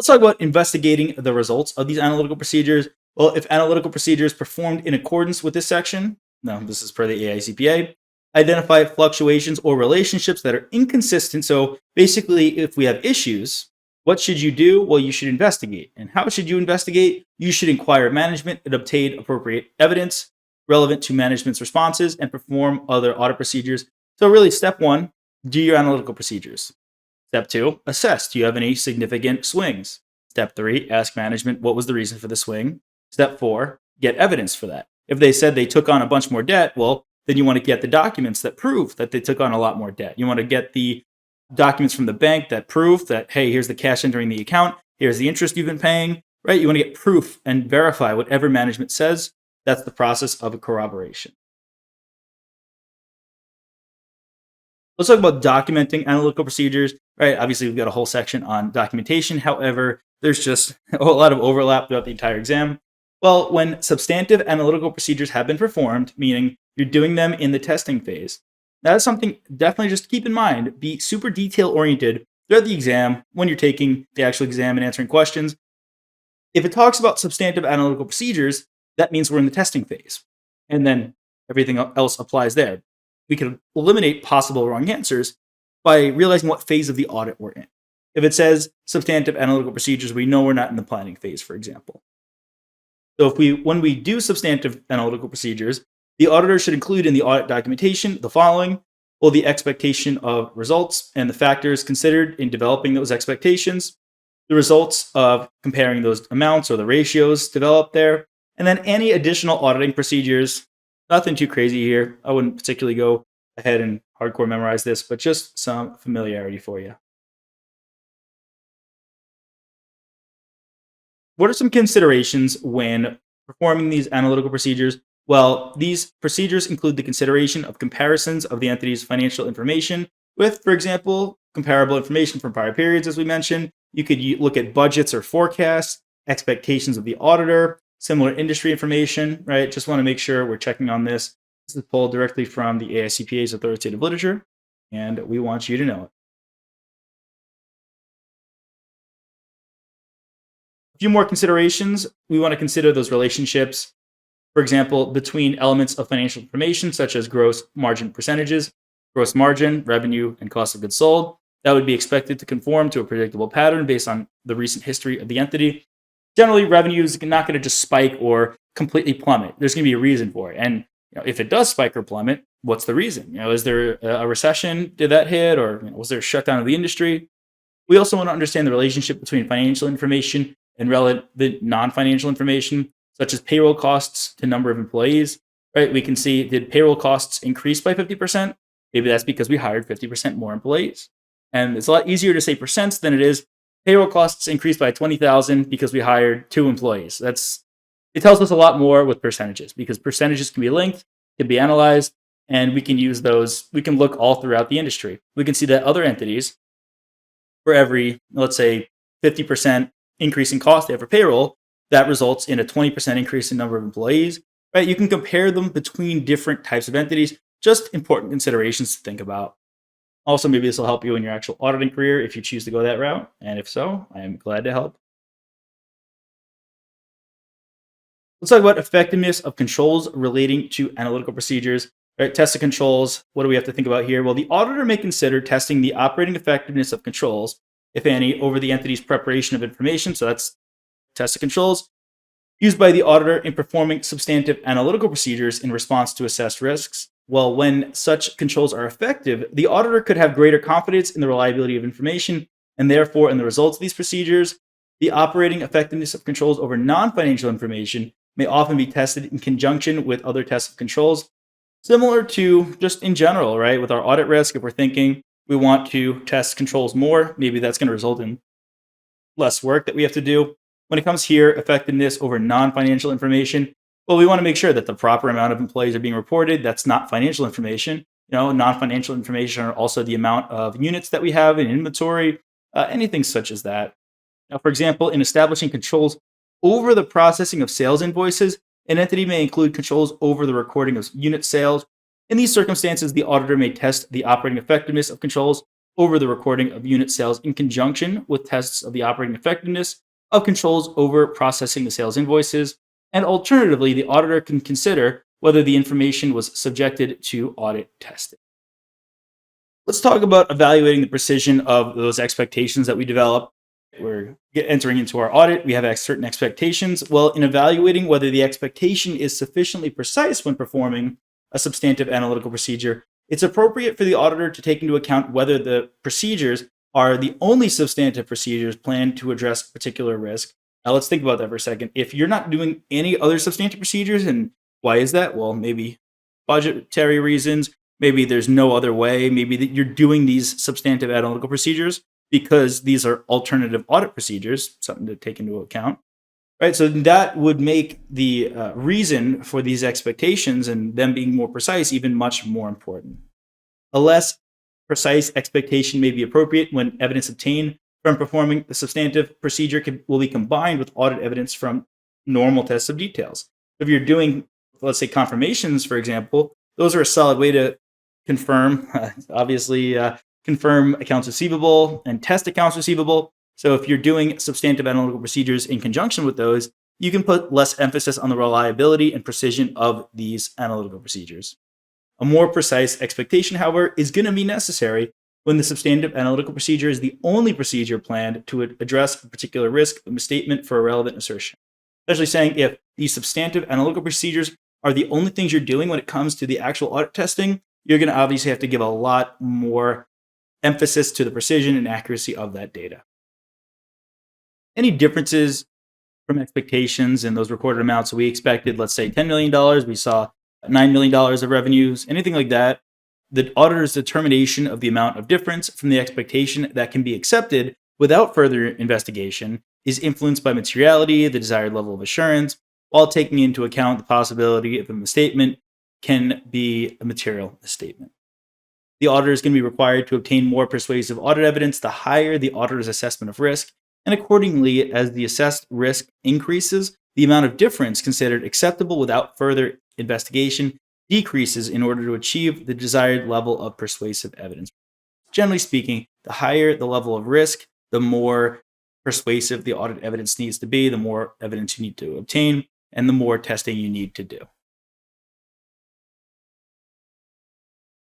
Let's talk about investigating the results of these analytical procedures. Well, if analytical procedures performed in accordance with this section, no, this is per the AICPA, identify fluctuations or relationships that are inconsistent. So basically, if we have issues, what should you do? Well, you should investigate. And how should you investigate? You should inquire of management and obtain appropriate evidence relevant to management's responses and perform other audit procedures. So really, step one, do your analytical procedures. Step two, assess. Do you have any significant swings? Step three, ask management what was the reason for the swing. Step four, get evidence for that. If they said they took on a bunch more debt, well, then you want to get the documents that prove that they took on a lot more debt. You want to get the documents from the bank that prove that, hey, here's the cash entering the account, here's the interest you've been paying, right? You want to get proof and verify whatever management says. That's the process of a corroboration. Let's talk about documenting analytical procedures, right? Obviously, we've got a whole section on documentation. However, there's just a lot of overlap throughout the entire exam. Well, when substantive analytical procedures have been performed, meaning you're doing them in the testing phase, that is something definitely just keep in mind. Be super detail-oriented throughout the exam when you're taking the actual exam and answering questions. If it talks about substantive analytical procedures, that means we're in the testing phase. And then everything else applies there. We can eliminate possible wrong answers by realizing what phase of the audit we're in. If it says substantive analytical procedures, we know we're not in the planning phase, for example. So when we do substantive analytical procedures, the auditor should include in the audit documentation the following: well, the expectation of results and the factors considered in developing those expectations, the results of comparing those amounts or the ratios developed there, and then any additional auditing procedures. Nothing too crazy here. I wouldn't particularly go ahead and hardcore memorize this, but just some familiarity for you. What are some considerations when performing these analytical procedures? Well, these procedures include the consideration of comparisons of the entity's financial information with, for example, comparable information from prior periods, as we mentioned. You could look at budgets or forecasts, expectations of the auditor, similar industry information, right? Just want to make sure we're checking on this. This is pulled directly from the AICPA's authoritative literature, and we want you to know it. A few more considerations. We want to consider those relationships, for example, between elements of financial information, such as gross margin percentages, gross margin, revenue, and cost of goods sold. That would be expected to conform to a predictable pattern based on the recent history of the entity. Generally, revenue is not going to just spike or completely plummet. There's going to be a reason for it. And if it does spike or plummet, what's the reason? Is there a recession? Did that hit? Or was there a shutdown of the industry? We also want to understand the relationship between financial information and relevant non-financial information, such as payroll costs to number of employees. Right? We can see, did payroll costs increase by 50%? Maybe that's because we hired 50% more employees. And it's a lot easier to say percents than it is payroll costs increased by 20,000 because we hired 2 employees. It tells us a lot more with percentages, because percentages can be linked, can be analyzed, and we can use those. We can look all throughout the industry. We can see that other entities, for every, let's say, 50% increase in cost they have for payroll, that results in a 20% increase in number of employees. Right? You can compare them between different types of entities. Just important considerations to think about. Also, maybe this will help you in your actual auditing career if you choose to go that route. And if so, I am glad to help. Let's talk about effectiveness of controls relating to analytical procedures. Right, test of controls. What do we have to think about here? Well, the auditor may consider testing the operating effectiveness of controls, if any, over the entity's preparation of information. So that's test of controls used by the auditor in performing substantive analytical procedures in response to assessed risks. Well, when such controls are effective, the auditor could have greater confidence in the reliability of information and therefore in the results of these procedures. The operating effectiveness of controls over non-financial information may often be tested in conjunction with other tests of controls, similar to just in general, right? With our audit risk, if we're thinking we want to test controls more, maybe that's going to result in less work that we have to do. When it comes here, effectiveness over non-financial information, well, we want to make sure that the proper amount of employees are being reported. That's not financial information. Non-financial information are also the amount of units that we have in inventory, anything such as that. Now, for example, in establishing controls over the processing of sales invoices, an entity may include controls over the recording of unit sales. In these circumstances, the auditor may test the operating effectiveness of controls over the recording of unit sales in conjunction with tests of the operating effectiveness of controls over processing the sales invoices. And alternatively, the auditor can consider whether the information was subjected to audit testing. Let's talk about evaluating the precision of those expectations that we develop. We're entering into our audit. We have certain expectations. Well, in evaluating whether the expectation is sufficiently precise when performing a substantive analytical procedure, it's appropriate for the auditor to take into account whether the procedures are the only substantive procedures planned to address a particular risk. Now, let's think about that for a second. If you're not doing any other substantive procedures, and why is that? Well, maybe budgetary reasons. Maybe there's no other way. Maybe that you're doing these substantive analytical procedures because these are alternative audit procedures, something to take into account, right? So that would make the reason for these expectations and them being more precise even much more important. A less precise expectation may be appropriate when evidence obtained from performing the substantive procedure will be combined with audit evidence from normal tests of details. If you're doing, let's say, confirmations, for example, those are a solid way to confirm, confirm accounts receivable and test accounts receivable. So if you're doing substantive analytical procedures in conjunction with those, you can put less emphasis on the reliability and precision of these analytical procedures. A more precise expectation, however, is going to be necessary when the substantive analytical procedure is the only procedure planned to address a particular risk of misstatement for a relevant assertion. Especially saying if these substantive analytical procedures are the only things you're doing when it comes to the actual audit testing, you're going to obviously have to give a lot more emphasis to the precision and accuracy of that data. Any differences from expectations and those recorded amounts? So we expected, let's say, $10 million. We saw $9 million of revenues, anything like that. The auditor's determination of the amount of difference from the expectation that can be accepted without further investigation is influenced by materiality, the desired level of assurance, while taking into account the possibility of a misstatement can be a material misstatement. The auditor is going to be required to obtain more persuasive audit evidence the higher the auditor's assessment of risk, and accordingly, as the assessed risk increases, the amount of difference considered acceptable without further investigation decreases in order to achieve the desired level of persuasive evidence. Generally speaking, the higher the level of risk, the more persuasive the audit evidence needs to be, the more evidence you need to obtain, and the more testing you need to do.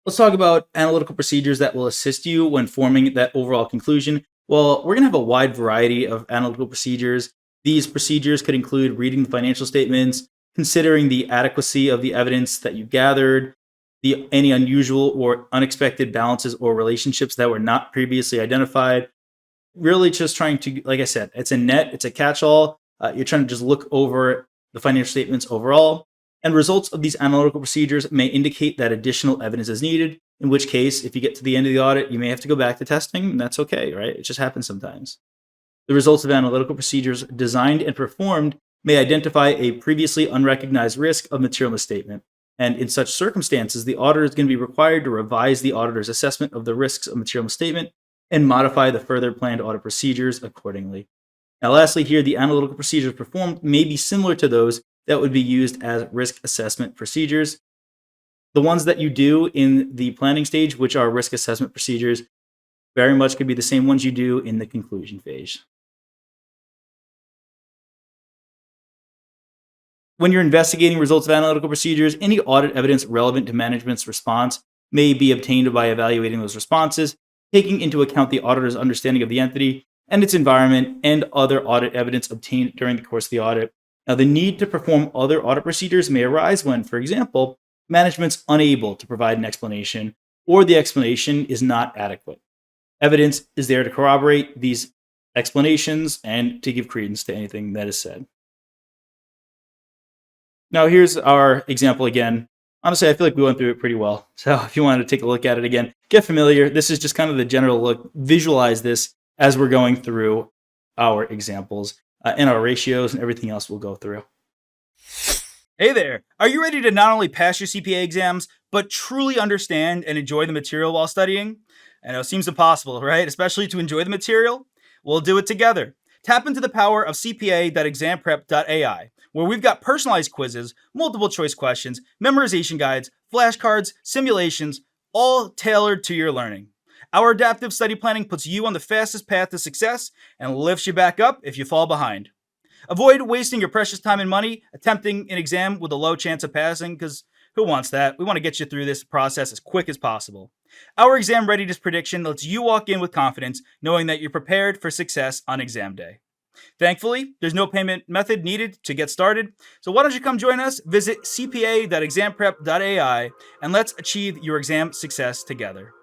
Let's talk about analytical procedures that will assist you when forming that overall conclusion. Well, we're going to have a wide variety of analytical procedures. These procedures could include reading the financial statements, considering the adequacy of the evidence that you gathered, any unusual or unexpected balances or relationships that were not previously identified. Really just trying to, like I said, it's a catch-all. You're trying to just look over the financial statements overall. And results of these analytical procedures may indicate that additional evidence is needed, in which case, if you get to the end of the audit, you may have to go back to testing, and that's okay, right? It just happens sometimes. The results of analytical procedures designed and performed may identify a previously unrecognized risk of material misstatement. And in such circumstances, the auditor is going to be required to revise the auditor's assessment of the risks of material misstatement and modify the further planned audit procedures accordingly. Now, lastly, here, the analytical procedures performed may be similar to those that would be used as risk assessment procedures. The ones that you do in the planning stage, which are risk assessment procedures, very much could be the same ones you do in the conclusion phase. When you're investigating results of analytical procedures, any audit evidence relevant to management's response may be obtained by evaluating those responses, taking into account the auditor's understanding of the entity and its environment and other audit evidence obtained during the course of the audit. Now, the need to perform other audit procedures may arise when, for example, management's unable to provide an explanation or the explanation is not adequate. Evidence is there to corroborate these explanations and to give credence to anything that is said. Now, here's our example again. Honestly, I feel like we went through it pretty well. So if you wanted to take a look at it again, get familiar. This is just kind of the general look. Visualize this as we're going through our examples and our ratios and everything else we'll go through. Hey there. Are you ready to not only pass your CPA exams, but truly understand and enjoy the material while studying? I know it seems impossible, right? Especially to enjoy the material? We'll do it together. Tap into the power of cpa.examprep.ai, where we've got personalized quizzes, multiple choice questions, memorization guides, flashcards, simulations, all tailored to your learning. Our adaptive study planning puts you on the fastest path to success and lifts you back up if you fall behind. Avoid wasting your precious time and money attempting an exam with a low chance of passing, because who wants that? We want to get you through this process as quick as possible. Our exam readiness prediction lets you walk in with confidence, knowing that you're prepared for success on exam day. Thankfully, there's no payment method needed to get started, so why don't you come join us? Visit cpa.examprep.ai and let's achieve your exam success together.